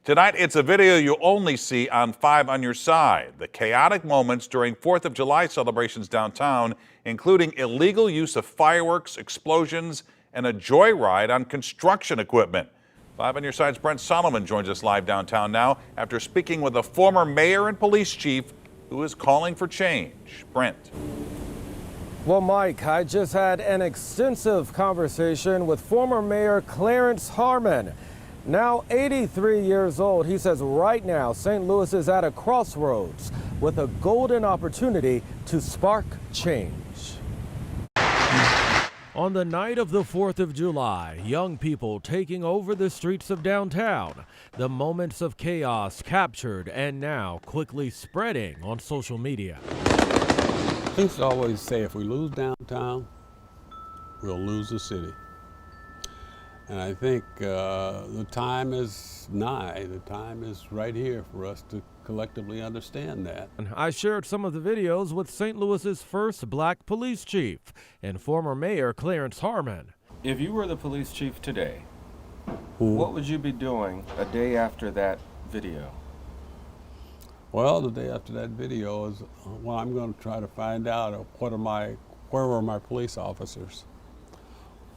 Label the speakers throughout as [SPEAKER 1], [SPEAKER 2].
[SPEAKER 1] Tonight, it's a video you only see on 5 on Your Side. The chaotic moments during 4th of July celebrations downtown, including illegal use of fireworks, explosions, and a joyride on construction equipment. 5 on Your Side's Brent Solomon joins us live downtown now after speaking with a former mayor and police chief who is calling for change. Brent.
[SPEAKER 2] Well, Mike, I just had an extensive conversation with former Mayor Clarence Harmon. Now 83 years old, he says right now St. Louis is at a crossroads with a golden opportunity to spark change. On the night of the 4th of July, young people taking over the streets of downtown. The moments of chaos captured and now quickly spreading on social media.
[SPEAKER 3] I used to always say if we lose downtown, we'll lose the city. And I think the time is nigh. The time is right here for us to collectively understand that.
[SPEAKER 2] I shared some of the videos with St. Louis's first black police chief and former Mayor Clarence Harmon.
[SPEAKER 4] If you were the police chief today, what would you be doing a day after that video?
[SPEAKER 3] Well, the day after that video is when I'm going to try to find out where were my police officers?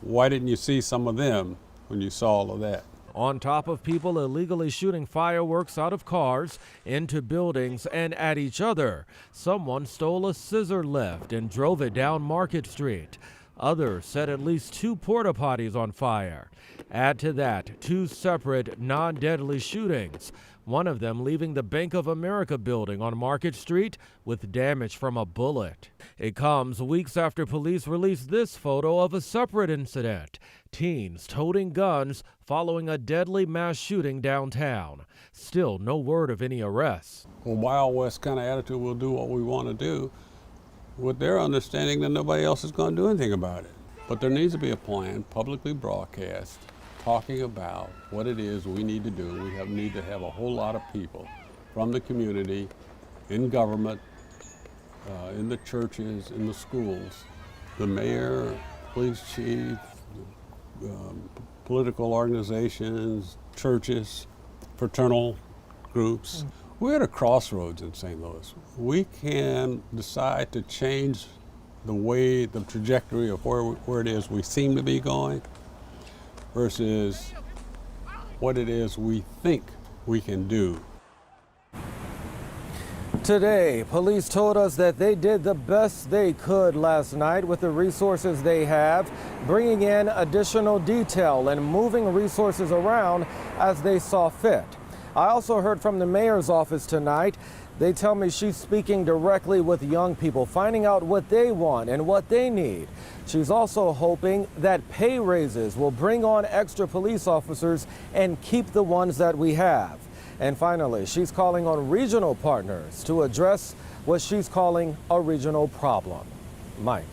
[SPEAKER 3] Why didn't you see some of them when you saw all of that?
[SPEAKER 2] On top of people illegally shooting fireworks out of cars, into buildings, and at each other, someone stole a scissor lift and drove it down Market Street. Others set at least 2 porta potties on fire. Add to that 2 separate, non-deadly shootings, one of them leaving the Bank of America building on Market Street with damage from a bullet. It comes weeks after police released this photo of a separate incident. Teens toting guns following a deadly mass shooting downtown. Still no word of any arrests.
[SPEAKER 3] A Wild West kind of attitude, we'll do what we want to do, with their understanding that nobody else is going to do anything about it. But there needs to be a plan, publicly broadcast, talking about what it is we need to do. We need to have a whole lot of people from the community, in government, in the churches, in the schools, the mayor, police chief, political organizations, churches, fraternal groups. We're at a crossroads in St. Louis. We can decide to change the trajectory of where it is we seem to be going versus what it is we think we can do.
[SPEAKER 2] Today, police told us that they did the best they could last night with the resources they have, bringing in additional detail and moving resources around as they saw fit. I also heard from the mayor's office tonight. They tell me she's speaking directly with young people, finding out what they want and what they need. She's also hoping that pay raises will bring on extra police officers and keep the ones that we have. And finally, she's calling on regional partners to address what she's calling a regional problem. Mike.